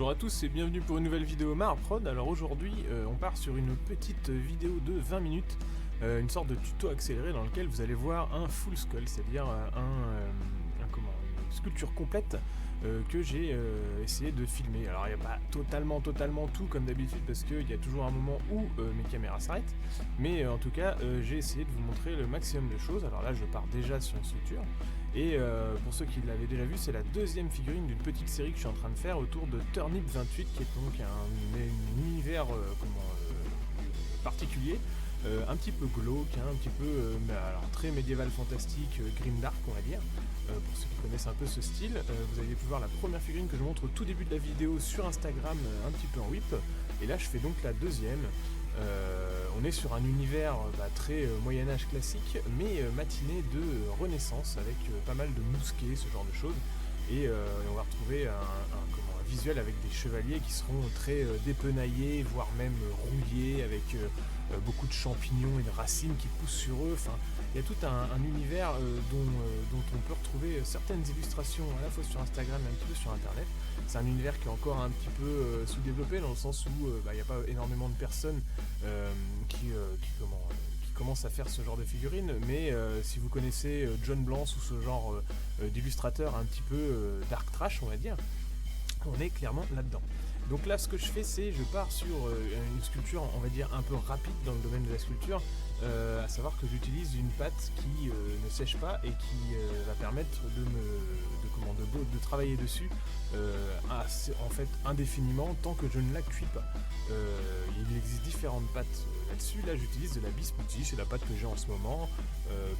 Bonjour à tous et bienvenue pour une nouvelle vidéo Marprod. Alors aujourd'hui on part sur une petite vidéo de 20 minutes, une sorte de tuto accéléré dans lequel vous allez voir un full skull, c'est-à-dire une sculpture complète que j'ai essayé de filmer. Alors il n'y a pas totalement tout comme d'habitude parce qu'il y a toujours un moment où mes caméras s'arrêtent, mais en tout cas j'ai essayé de vous montrer le maximum de choses. Alors là je pars déjà sur une structure. Et pour ceux qui l'avaient déjà vu, c'est la deuxième figurine d'une petite série que je suis en train de faire autour de Turnip 28, qui est donc un univers particulier, un petit peu glauque, un petit peu alors, très médiéval fantastique, grimdark on va dire, pour ceux qui connaissent un peu ce style. Vous avez pu voir la première figurine que je montre au tout début de la vidéo sur Instagram, un petit peu en whip, et là je fais donc la deuxième. On est sur un univers très Moyen-Âge classique, mais matiné de Renaissance, avec pas mal de mousquets, ce genre de choses. Et on va retrouver un visuel avec des chevaliers qui seront très dépenaillés, voire même rouillés, avec beaucoup de champignons et de racines qui poussent sur eux. Enfin, il y a tout un univers dont on peut retrouver certaines illustrations à la fois sur Instagram et un petit peu sur Internet. C'est un univers qui est encore un petit peu sous-développé, dans le sens où il n'y a pas énormément de personnes qui commencent à faire ce genre de figurines, mais si vous connaissez John Blanc ou ce genre d'illustrateur un petit peu dark trash, on va dire, on est clairement là-dedans. Donc là, ce que je fais, c'est je pars sur une sculpture, on va dire, un peu rapide dans le domaine de la sculpture, à savoir que j'utilise une pâte qui ne sèche pas et qui va permettre de travailler dessus en fait indéfiniment tant que je ne la cuis pas. Il existe différentes pâtes là-dessus. Là, j'utilise de la bismuthi, c'est la pâte que j'ai en ce moment.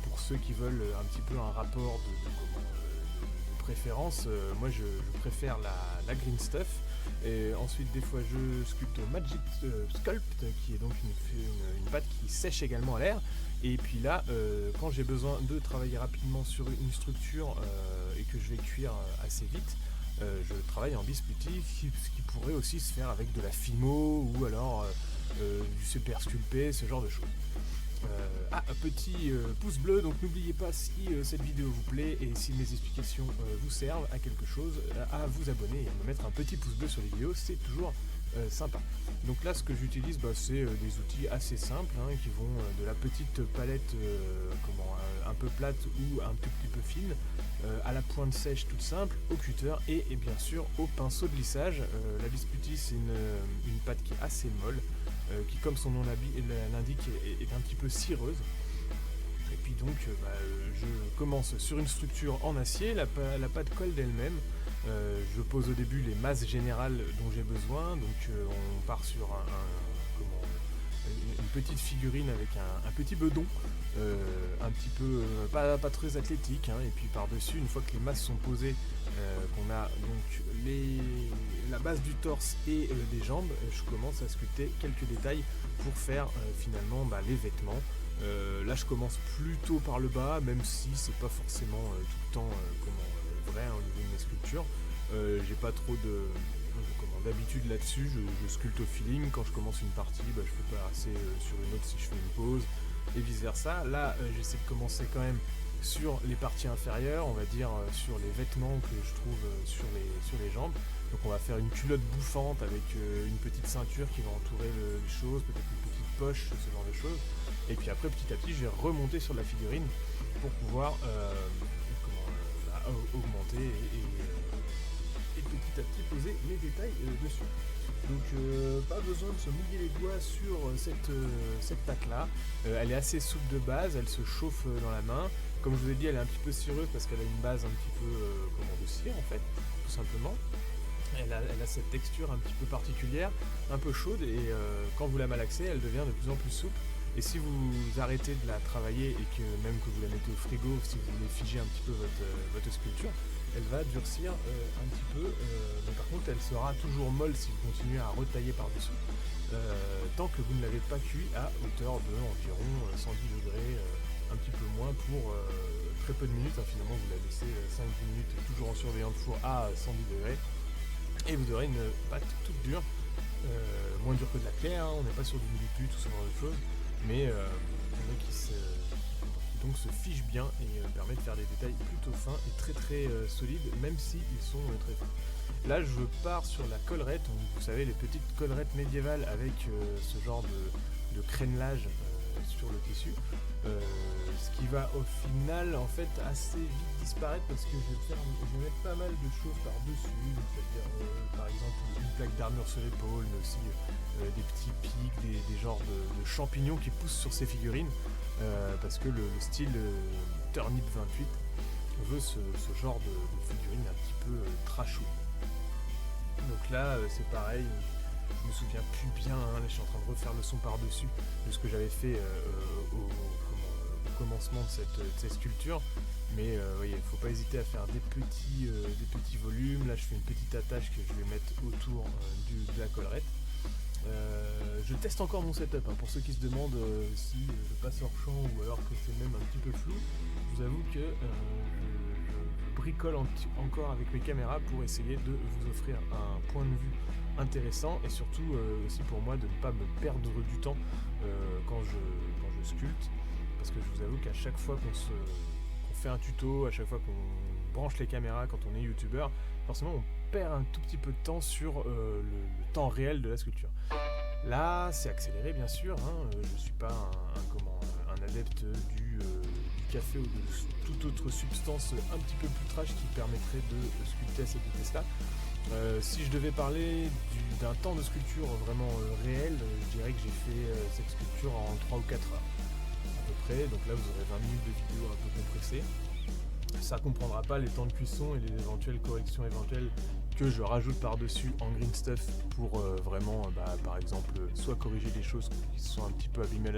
Pour ceux qui veulent un petit peu un rapport de préférence, moi je préfère la green stuff. Et ensuite, des fois, je sculpte au Magic Sculpt, qui est donc une pâte qui sèche également à l'air. Et puis là, quand j'ai besoin de travailler rapidement sur une structure et que je vais cuire assez vite, je travaille en bismuthi, ce qui pourrait aussi se faire avec de la Fimo ou alors du super sculpté, ce genre de choses. Un petit pouce bleu, donc n'oubliez pas, si cette vidéo vous plaît et si mes explications vous servent à quelque chose, à vous abonner et à me mettre un petit pouce bleu sur les vidéos, c'est toujours sympa. Donc là, ce que j'utilise, c'est des outils assez simples, qui vont de la petite palette un peu plate ou un tout petit peu fine, à la pointe sèche toute simple, au cutter et bien sûr au pinceau de lissage. La bismuthi, c'est une pâte qui est assez molle, qui, comme son nom l'indique, est un petit peu cireuse. Et puis donc je commence sur une structure en acier, la pâte colle d'elle-même. Je pose au début les masses générales dont j'ai besoin, donc on part sur une petite figurine avec un petit bedon, un petit peu pas très athlétique, et puis par-dessus, une fois que les masses sont posées, qu'on a donc la base du torse et des jambes, je commence à sculpter quelques détails pour faire finalement les vêtements. Là je commence plutôt par le bas, même si c'est pas forcément tout le temps vrai au niveau de mes sculptures. J'ai pas trop d'habitude là-dessus, je sculpte au feeling. Quand je commence une partie, je peux passer sur une autre si je fais une pause, et vice versa. Là j'essaie de commencer quand même sur les parties inférieures, on va dire sur les vêtements que je trouve sur les jambes. Donc on va faire une culotte bouffante avec une petite ceinture qui va entourer les choses, peut-être une petite poche, ce genre de choses. Et puis après, petit à petit, je vais remonter sur la figurine pour pouvoir augmenter et petit à petit poser mes détails dessus. Donc pas besoin de se mouiller les doigts sur cette pâte là. Elle est assez souple de base, elle se chauffe dans la main. Comme je vous ai dit, elle est un petit peu cireuse parce qu'elle a une base un petit peu de cire en fait, tout simplement. Elle a cette texture un petit peu particulière, un peu chaude, et quand vous la malaxez, elle devient de plus en plus souple. Et si vous arrêtez de la travailler et que même que vous la mettez au frigo, si vous voulez figer un petit peu votre sculpture, elle va durcir un petit peu, mais par contre elle sera toujours molle si vous continuez à retailler par-dessus, tant que vous ne l'avez pas cuit à hauteur de environ 110 degrés, un petit peu moins pour très peu de minutes, finalement vous la laissez 5-10 minutes toujours en surveillant le four à 110 degrés, et vous aurez une pâte toute dure, moins dure que de la claire, on n'est pas sur du milliput ou ce genre de choses, mais qui donc se fiche bien et permet de faire des détails plutôt fins et très très solides, même s'ils sont très fins. Là je pars sur la collerette, donc, vous savez les petites collerettes médiévales avec ce genre de crénelage sur le tissu, ce qui va au final en fait assez vite disparaître parce que je vais mettre pas mal de choses par dessus, c'est-à-dire par exemple une plaque d'armure sur l'épaule, mais aussi des petits pics, des genres de champignons qui poussent sur ces figurines, parce que le style Turnip 28 veut ce genre de figurine un petit peu trashou. Donc là c'est pareil, je me souviens plus bien, là je suis en train de refaire le son par-dessus de ce que j'avais fait au commencement de cette sculpture, mais il ne faut pas hésiter à faire des petits volumes. Là je fais une petite attache que je vais mettre autour de la collerette. Je teste encore mon setup, pour ceux qui se demandent si je passe hors champ ou alors que c'est même un petit peu flou. Je vous avoue que je bricole encore avec mes caméras pour essayer de vous offrir un point de vue intéressant et surtout aussi pour moi de ne pas me perdre du temps quand je sculpte, parce que je vous avoue qu'à chaque fois qu'on fait un tuto, à chaque fois qu'on branche les caméras quand on est youtubeur, forcément on perd un tout petit peu de temps sur le temps réel de la sculpture. Là c'est accéléré bien sûr, je suis pas un adepte du café ou de toute autre substance un petit peu plus trash qui permettrait de sculpter à cette vitesse-là. Si je devais parler d'un temps de sculpture vraiment réel, je dirais que j'ai fait cette sculpture en 3 ou 4 heures à peu près. Donc là vous aurez 20 minutes de vidéo un peu compressée. Ça ne comprendra pas les temps de cuisson et les éventuelles corrections éventuelles que je rajoute par-dessus en green stuff pour vraiment, par exemple, soit corriger des choses qui sont un petit peu abîmées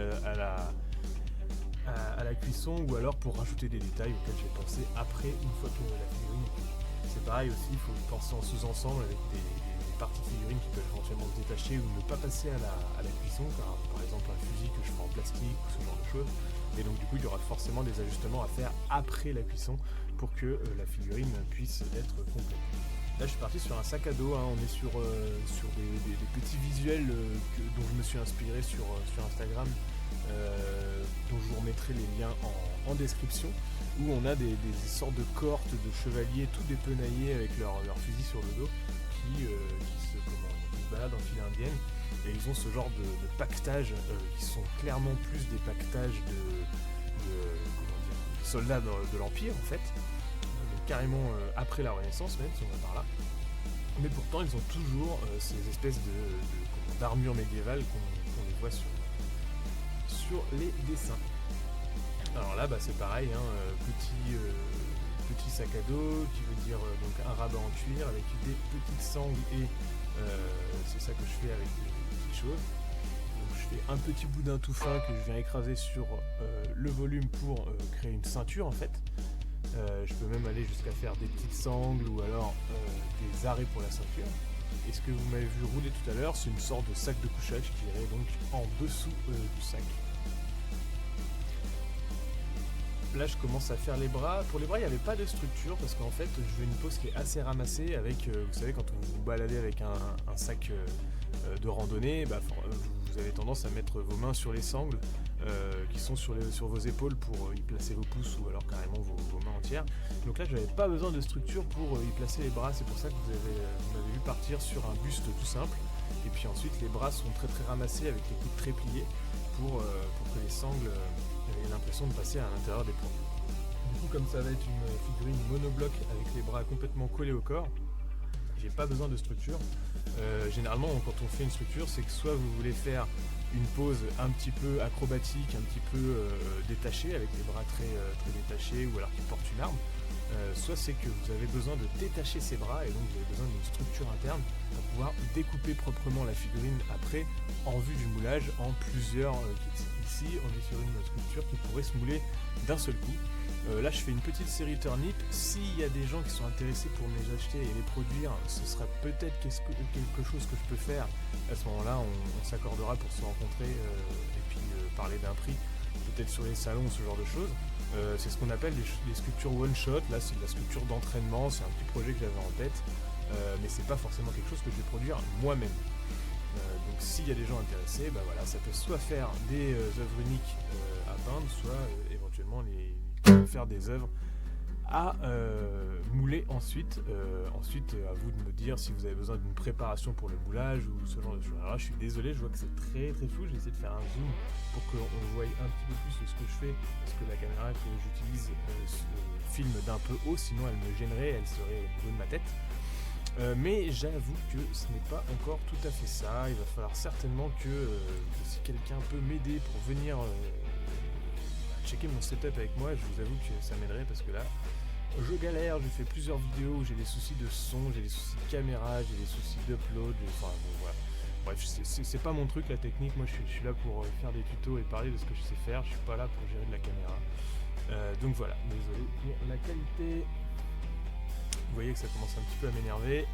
à la cuisson, ou alors pour rajouter des détails auxquels j'ai pensé après une fois que la figurine est cuite. C'est pareil aussi, il faut penser en sous-ensemble avec des parties de figurines qui peuvent éventuellement se détacher ou ne pas passer à la cuisson, par exemple un fusil que je ferai en plastique ou ce genre de choses. Et donc du coup il y aura forcément des ajustements à faire après la cuisson pour que la figurine puisse être complète. Là je suis parti sur un sac à dos, on est sur des petits visuels dont je me suis inspiré sur Instagram, dont je vous remettrai les liens en description, où on a des sortes de cohortes de chevaliers tout dépenaillés avec leur fusil sur le dos qui se baladent en file indienne, et ils ont ce genre de pactage qui sont clairement plus des pactages de soldats de l'Empire en fait, donc carrément après la Renaissance même si on va par là, mais pourtant ils ont toujours ces espèces d'armures médiévales qu'on les voit sur les dessins. Alors là c'est pareil, petit sac à dos qui veut dire donc un rabat en cuir avec des petites sangles, et c'est ça que je fais avec des petites choses. Donc je fais un petit boudin tout fin que je viens écraser sur le volume pour créer une ceinture en fait. Je peux même aller jusqu'à faire des petites sangles ou alors des arrêts pour la ceinture. Et ce que vous m'avez vu rouler tout à l'heure, c'est une sorte de sac de couchage qui irait donc en dessous du sac. Là je commence à faire les bras. Pour les bras il n'y avait pas de structure parce qu'en fait je veux une pose qui est assez ramassée avec, vous savez quand vous vous baladez avec un sac de randonnée, vous avez tendance à mettre vos mains sur les sangles qui sont sur vos épaules pour y placer vos pouces ou alors carrément vos mains entières. Donc là j'avais pas besoin de structure pour y placer les bras, c'est pour ça que vous m'avez vu partir sur un buste tout simple, et puis ensuite les bras sont très très ramassés avec les coudes très pliés pour que les sangles aient l'impression de passer à l'intérieur des poings. Du coup comme ça va être une figurine monobloc avec les bras complètement collés au corps, j'ai pas besoin de structure. Généralement quand on fait une structure c'est que soit vous voulez faire une pose un petit peu acrobatique, un petit peu détachée avec les bras très détachés ou alors qui portent une arme, soit c'est que vous avez besoin de détacher ses bras et donc vous avez besoin d'une structure interne pour pouvoir découper proprement la figurine après en vue du moulage en plusieurs kits. Ici on est sur une sculpture qui pourrait se mouler d'un seul coup. Là je fais une petite série Turnip. S'il y a des gens qui sont intéressés pour me les acheter et les produire, ce sera peut-être quelque chose que je peux faire. À ce moment là on s'accordera pour se rencontrer et puis parler d'un prix, peut-être sur les salons, ce genre de choses. C'est ce qu'on appelle des sculptures one shot. Là c'est de la sculpture d'entraînement, c'est un petit projet que j'avais en tête, mais c'est pas forcément quelque chose que je vais produire moi-même. Donc s'il y a des gens intéressés, ça peut soit faire des œuvres uniques à peindre, soit éventuellement éventuellement faire des œuvres à mouler ensuite. Ensuite, à vous de me dire si vous avez besoin d'une préparation pour le moulage ou ce genre de choses. Alors là, je suis désolé, je vois que c'est très très flou. Je vais essayer de faire un zoom pour qu'on voie un petit peu plus ce que je fais, parce que la caméra que j'utilise filme d'un peu haut, sinon elle me gênerait, elle serait au niveau de ma tête. Mais j'avoue que ce n'est pas encore tout à fait ça. Il va falloir certainement que si quelqu'un peut m'aider pour venir checker mon setup avec moi, je vous avoue que ça m'aiderait, parce que là je galère. J'ai fait plusieurs vidéos où j'ai des soucis de son, j'ai des soucis de caméra, j'ai des soucis d'upload, enfin bon, voilà. Bref, c'est pas mon truc la technique. Moi je suis là pour faire des tutos et parler de ce que je sais faire. Je suis pas là pour gérer de la caméra. Donc voilà, désolé pour la qualité. Vous voyez que ça commence un petit peu à m'énerver.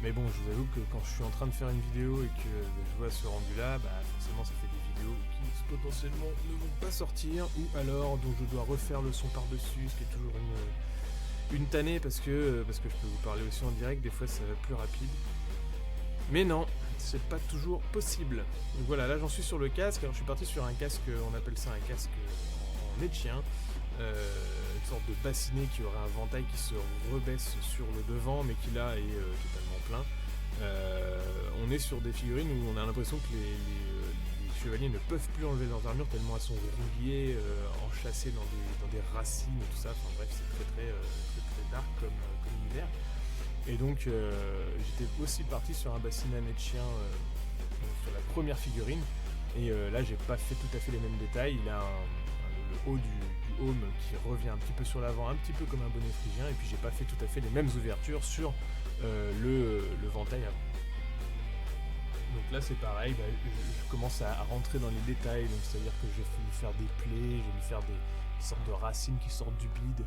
Mais bon, je vous avoue que quand je suis en train de faire une vidéo et que je vois ce rendu là, bah forcément ça fait des vidéos qui potentiellement ne vont pas sortir, ou alors dont je dois refaire le son par dessus, ce qui est toujours une tannée, parce que je peux vous parler aussi en direct, des fois ça va plus rapide. Mais non, c'est pas toujours possible. Donc voilà, là j'en suis sur le casque. Alors je suis parti sur un casque, on appelle ça un casque en nez de chien. Une sorte de bassinet qui aurait un ventail qui se rebaisse sur le devant, mais qui là est totalement plein. On est sur des figurines où on a l'impression que les chevaliers ne peuvent plus enlever leurs armures tellement elles sont rouillées, enchâssées dans des racines et tout ça. Enfin bref, c'est très dark comme univers. Et donc j'étais aussi parti sur un bassinet à nez de chien sur la première figurine. Et là j'ai pas fait tout à fait les mêmes détails. Il a le haut du home qui revient un petit peu sur l'avant, un petit peu comme un bonnet phrygien, et puis j'ai pas fait tout à fait les mêmes ouvertures sur le ventail avant. Donc là c'est pareil, je commence à rentrer dans les détails, donc c'est-à-dire que je vais lui faire des plaies, je vais lui faire des sortes de racines qui sortent du bide,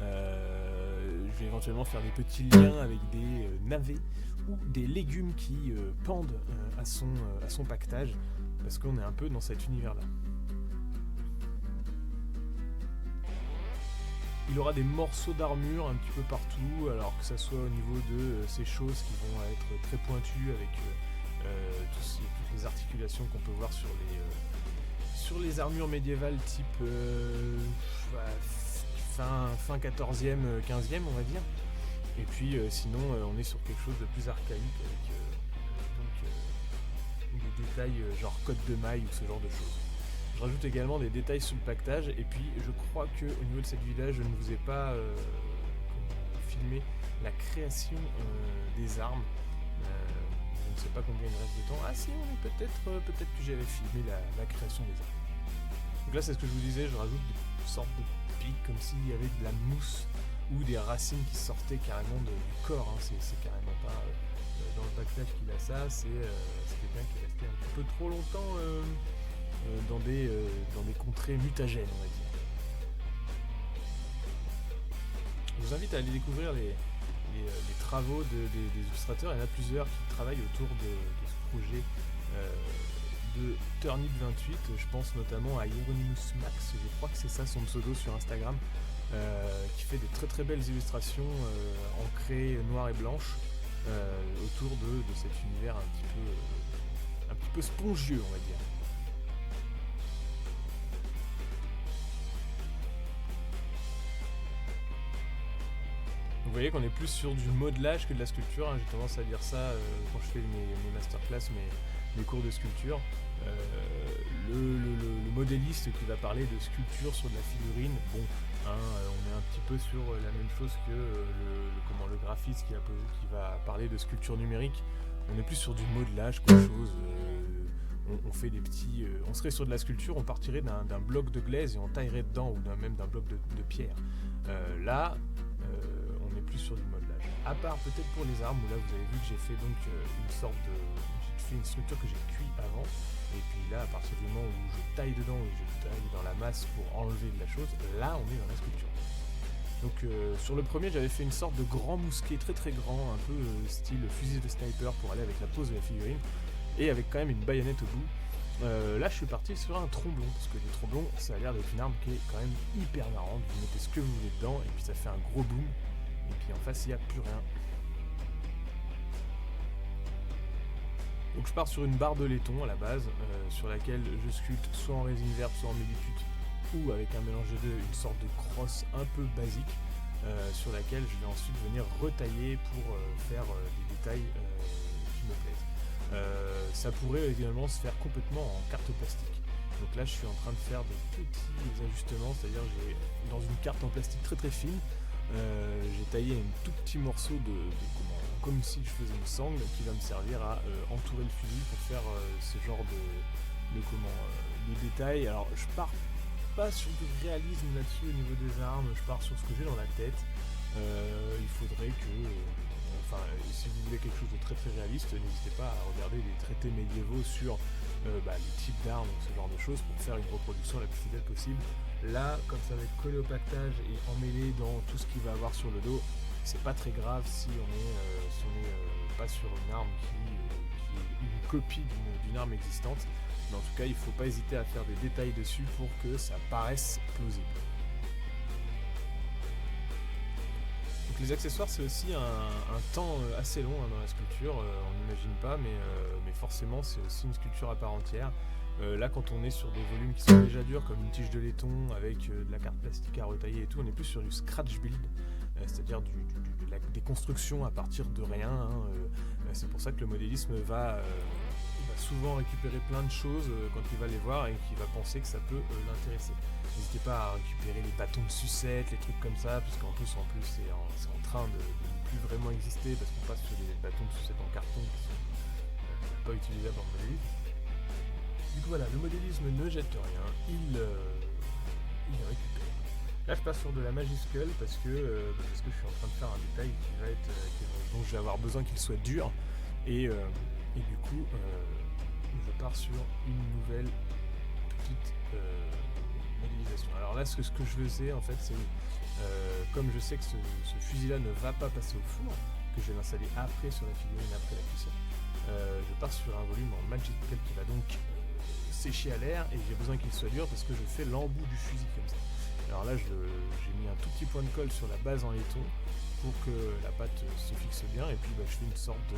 je vais éventuellement faire des petits liens avec des navets ou des légumes qui pendent à son pactage, parce qu'on est un peu dans cet univers-là. Il aura des morceaux d'armure un petit peu partout, alors que ça soit au niveau de ces choses qui vont être très pointues avec toutes les articulations qu'on peut voir sur les armures médiévales type fin 14e, 15e on va dire. Et puis sinon on est sur quelque chose de plus archaïque avec des détails genre côte de maille ou ce genre de choses. Je rajoute également des détails sur le pactage, et puis je crois que au niveau de cette vidéo je ne vous ai pas filmé la création des armes. Je ne sais pas combien il me reste de temps. Ah si, peut-être que j'avais filmé la création des armes. Donc là c'est ce que je vous disais, je rajoute des sortes de pics comme s'il y avait de la mousse ou des racines qui sortaient carrément du corps. Hein. C'est carrément pas dans le pactage qu'il a ça, c'est quelqu'un qui est resté un petit peu trop longtemps dans des contrées mutagènes, on va dire. Je vous invite à aller découvrir les travaux des illustrateurs. Il y en a plusieurs qui travaillent autour de ce projet de Turnip 28. Je pense notamment à Hieronymus Max, je crois que c'est ça son pseudo sur Instagram, qui fait des très très belles illustrations ancrées noires et blanches autour de cet univers un petit peu spongieux, on va dire. Vous voyez qu'on est plus sur du modelage que de la sculpture, hein. J'ai tendance à dire ça quand je fais mes masterclass, mes cours de sculpture. Le modéliste qui va parler de sculpture sur de la figurine, bon, hein, on est un petit peu sur la même chose que le graphiste qui va parler de sculpture numérique. On est plus sur du modelage qu'autre chose. On fait des petits... on serait sur de la sculpture, on partirait d'un bloc de glaise et on taillerait dedans, ou même d'un bloc de pierre. Là, on est plus sur du modelage. À part peut-être pour les armes, où là vous avez vu que j'ai fait donc j'ai fait une structure que j'ai cuit avant, et puis là, à partir du moment où je taille dedans, et je taille dans la masse pour enlever de la chose, là on est dans la sculpture. Donc sur le premier, j'avais fait une sorte de grand mousquet très très grand, un peu style fusil de sniper pour aller avec la pose de la figurine, et avec quand même une baïonnette au bout. Là je suis parti sur un tromblon, parce que les tromblons ça a l'air d'être une arme qui est quand même hyper marrante. Vous mettez ce que vous voulez dedans et puis ça fait un gros boom, et puis en face il n'y a plus rien. Donc je pars sur une barre de laiton à la base, sur laquelle je sculpte soit en résine verte soit en millipute ou avec un mélange des deux, une sorte de crosse un peu basique sur laquelle je vais ensuite venir retailler pour faire des détails qui me plaisent. Ça pourrait également se faire complètement en carte plastique. Donc là je suis en train de faire des petits ajustements, c'est-à-dire j'ai dans une carte en plastique très très fine, j'ai taillé un tout petit morceau comme si je faisais une sangle qui va me servir à entourer le fusil pour faire ce genre de détails. Alors je pars pas sur du réalisme là-dessus au niveau des armes, je pars sur ce que j'ai dans la tête. Il faudrait que, si vous voulez quelque chose de très très réaliste, n'hésitez pas à regarder des traités médiévaux sur les types d'armes, ce genre de choses, pour faire une reproduction la plus fidèle possible. Là, comme ça va être collé au pactage et emmêlé dans tout ce qu'il va avoir sur le dos, c'est pas très grave si on est pas sur une arme qui est une copie d'une arme existante. Mais en tout cas, il ne faut pas hésiter à faire des détails dessus pour que ça paraisse plausible. Donc les accessoires, c'est aussi un temps assez long dans la sculpture, on n'imagine pas, mais forcément c'est aussi une sculpture à part entière. Là, quand on est sur des volumes qui sont déjà durs, comme une tige de laiton avec de la carte plastique à retailler et tout, on est plus sur du scratch build, c'est-à-dire des constructions à partir de rien. C'est pour ça que le modélisme va souvent récupérer plein de choses quand il va les voir et qu'il va penser que ça peut l'intéresser. N'hésitez pas à récupérer les bâtons de sucette, les trucs comme ça, puisqu'en plus c'est en train de ne plus vraiment exister parce qu'on passe sur des bâtons de sucette en carton qui sont pas utilisables en modélisme. Du coup voilà, le modélisme ne jette rien, il récupère. Là je passe sur de la majuscule parce que je suis en train de faire un détail dont je vais avoir besoin qu'il soit dur et du coup je pars sur une nouvelle petite modélisation. Alors là ce que je faisais en fait c'est comme je sais que ce fusil là ne va pas passer au four, que je vais l'installer après sur la figurine après la cuisson, je pars sur un volume en Magic Cut qui va donc sécher à l'air et j'ai besoin qu'il soit dur parce que je fais l'embout du fusil comme ça. Alors là j'ai mis un tout petit point de colle sur la base en laiton pour que la pâte se fixe bien et puis je fais une sorte de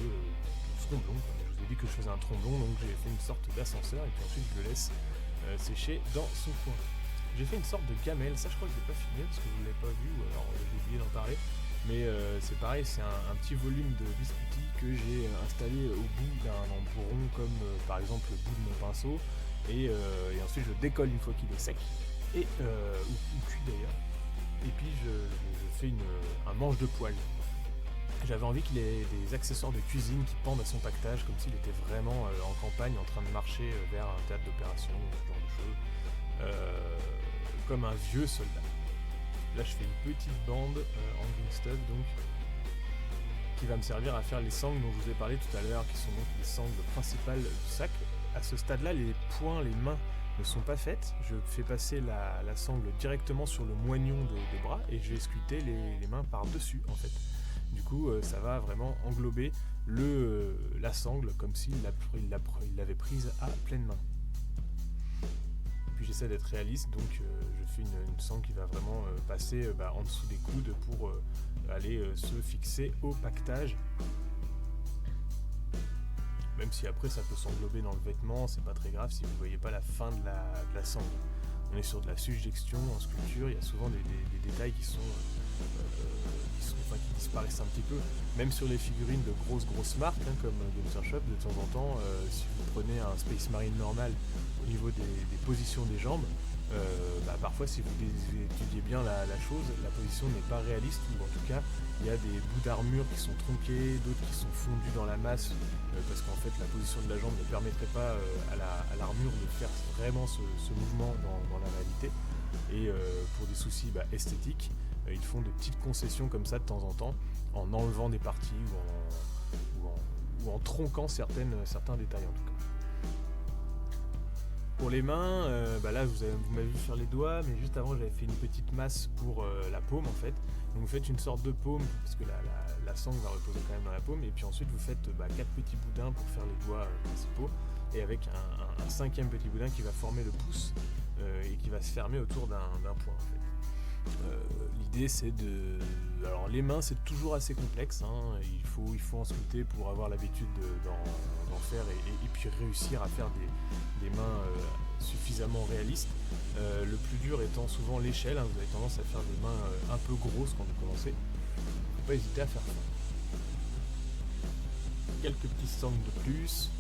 tromblon. Je vous ai dit que je faisais un tromblon, donc j'ai fait une sorte d'ascenseur et puis ensuite je le laisse sécher dans son coin. J'ai fait une sorte de gamelle, ça je crois que je l'ai pas filmé parce que vous ne l'avez pas vu ou alors j'ai oublié d'en parler. Mais c'est pareil, c'est un petit volume de biscuiti que j'ai installé au bout d'un embourron comme par exemple le bout de mon pinceau et ensuite je décolle une fois qu'il est sec ou cuit d'ailleurs et puis je fais un manche de poêle. J'avais envie qu'il ait des accessoires de cuisine qui pendent à son pactage comme s'il était vraiment en campagne en train de marcher vers un théâtre d'opération, ce genre de choses, comme un vieux soldat. Là je fais une petite bande en green stuff donc qui va me servir à faire les sangles dont je vous ai parlé tout à l'heure, qui sont donc les sangles principales du sac. À ce stade-là, les poings, les mains ne sont pas faites. Je fais passer la sangle directement sur le moignon des bras et je vais sculpter les mains par-dessus en fait. Du coup, ça va vraiment englober la sangle comme s'il l'avait prise à pleine main. Puis j'essaie d'être réaliste, donc je fais une sangle qui va vraiment passer en dessous des coudes pour aller se fixer au pactage. Même si après ça peut s'englober dans le vêtement, c'est pas très grave si vous voyez pas la fin de la sangle. On est sur de la suggestion en sculpture, il y a souvent des détails qui disparaissent un petit peu, même sur les figurines de grosses marques comme Games Workshop, de temps en temps, si vous prenez un Space Marine normal au niveau des positions des jambes, parfois si vous étudiez bien la chose, la position n'est pas réaliste, ou en tout cas il y a des bouts d'armure qui sont tronqués, d'autres qui sont fondus dans la masse, parce qu'en fait la position de la jambe ne permettrait pas à l'armure de faire vraiment ce mouvement dans la réalité, et pour des soucis esthétiques, ils font de petites concessions comme ça de temps en temps, en enlevant des parties ou en tronquant certains détails en tout cas. Pour les mains, là vous m'avez vu faire les doigts, mais juste avant j'avais fait une petite masse pour la paume en fait. Donc vous faites une sorte de paume, parce que la sangle va reposer quand même dans la paume, et puis ensuite vous faites 4 petits boudins pour faire les doigts principaux, et avec un 5e petit boudin qui va former le pouce, et qui va se fermer autour d'un point en fait. L'idée c'est de... Alors les mains c'est toujours assez complexe, hein. Il faut en sculpter pour avoir l'habitude d'en faire et puis réussir à faire des mains suffisamment réalistes. Le plus dur étant souvent l'échelle, hein. Vous avez tendance à faire des mains un peu grosses quand vous commencez. Faut pas hésiter à faire ça. Quelques petits angles de plus.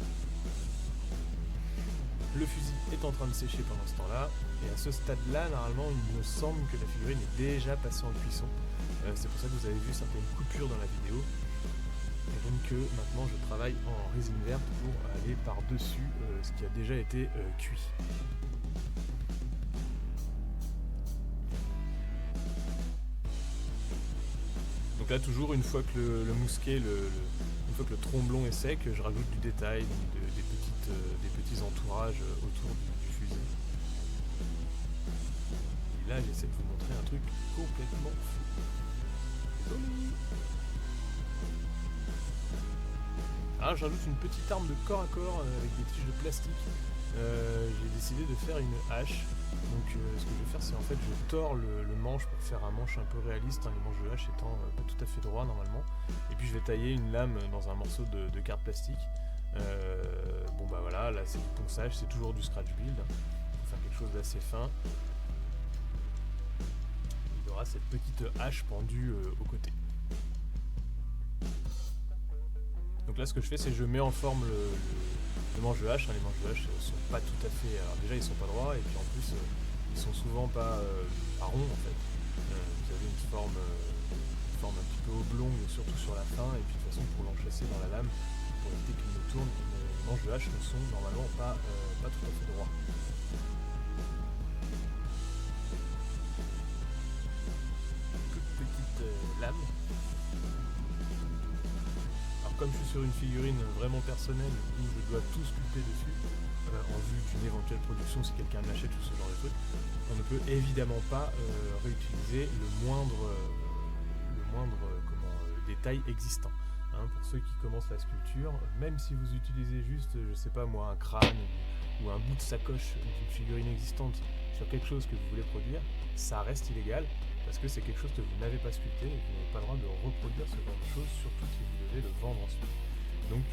Le fusil est en train de sécher pendant ce temps-là, et à ce stade-là, normalement, il me semble que la figurine est déjà passée en cuisson. C'est pour ça que vous avez vu certaines coupures dans la vidéo. Et donc maintenant, je travaille en résine verte pour aller par-dessus ce qui a déjà été cuit. Donc là, toujours, une fois que le mousquet, une fois que le tromblon est sec, je rajoute du détail, des petits entourages autour du fusil. Et là, j'essaie de vous montrer un truc complètement fou. Alors, j'ajoute une petite arme de corps à corps avec des tiges de plastique. J'ai décidé de faire une hache. Donc ce que je vais faire, c'est en fait je tords le manche pour faire un manche un peu réaliste, hein, les manches de hache étant pas tout à fait droit normalement. Et puis je vais tailler une lame dans un morceau de carte plastique. Bon bah voilà, là c'est du ponçage, c'est toujours du scratch build, hein, pour faire quelque chose d'assez fin. Il y aura cette petite hache pendue au côté. Donc là ce que je fais, c'est que je mets en forme le manche de hache, hein. Les manches de hache sont pas tout à fait... Alors déjà ils sont pas droits, et puis en plus ils sont souvent pas ronds en fait. Vous avez une forme un petit peu oblongue, surtout sur la fin, et puis de toute façon pour l'enchasser dans la lame, pour éviter qu'il ne tourne, les manches de hache ne sont normalement pas tout à fait droits. Toute petite lame. Comme je suis sur une figurine vraiment personnelle où je dois tout sculpter dessus, en vue d'une éventuelle production si quelqu'un l'achète ou ce genre de truc, on ne peut évidemment pas réutiliser le moindre détail existant. Hein, pour ceux qui commencent la sculpture, même si vous utilisez juste, je sais pas moi, un crâne ou un bout de sacoche d'une figurine existante sur quelque chose que vous voulez produire, ça reste illégal parce que c'est quelque chose que vous n'avez pas sculpté et vous n'avez pas le droit de reproduire ce genre de choses, surtout si vous devez le vendre ensuite. Donc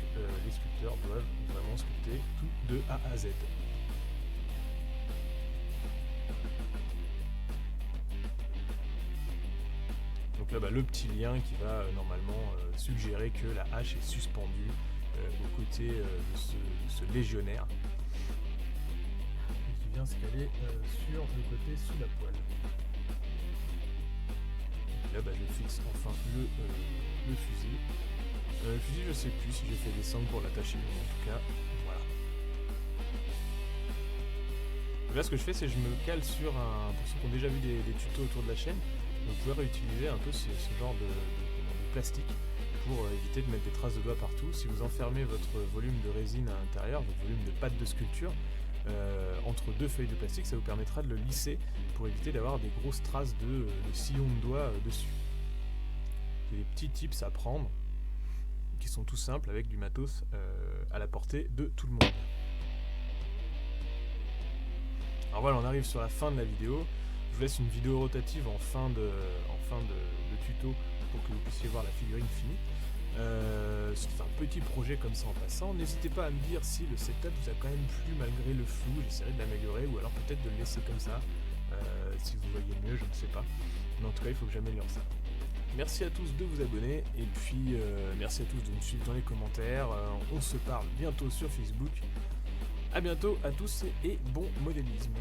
les sculpteurs doivent vraiment sculpter tout de A à Z. Donc là, le petit lien qui va normalement suggérer que la hache est suspendue aux côtés de ce légionnaire et qui vient se caler sur le côté sous la poêle. Et là, je fixe enfin le fusil. Le fusil, je sais plus si j'ai fait des sangles pour l'attacher, mais en tout cas, voilà. Là, ce que je fais, c'est que je me cale sur pour ceux qui ont déjà vu des tutos autour de la chaîne, vous pouvez réutiliser un peu ce genre de plastique pour éviter de mettre des traces de doigts partout. Si vous enfermez votre volume de résine à l'intérieur, votre volume de pâte de sculpture, entre deux feuilles de plastique, ça vous permettra de le lisser pour éviter d'avoir des grosses traces de sillons de doigts dessus. Il y a des petits tips à prendre qui sont tout simples avec du matos à la portée de tout le monde. Alors voilà, on arrive sur la fin de la vidéo. Je vous laisse une vidéo rotative en fin de tuto pour que vous puissiez voir la figurine finie. C'est un petit projet comme ça en passant. N'hésitez pas à me dire si le setup vous a quand même plu malgré le flou. J'essaierai de l'améliorer ou alors peut-être de le laisser comme ça. Si vous voyez mieux, je ne sais pas. Mais en tout cas, il faut que j'améliore ça. Merci à tous de vous abonner et puis merci à tous de me suivre dans les commentaires. On se parle bientôt sur Facebook. A bientôt à tous et bon modélisme.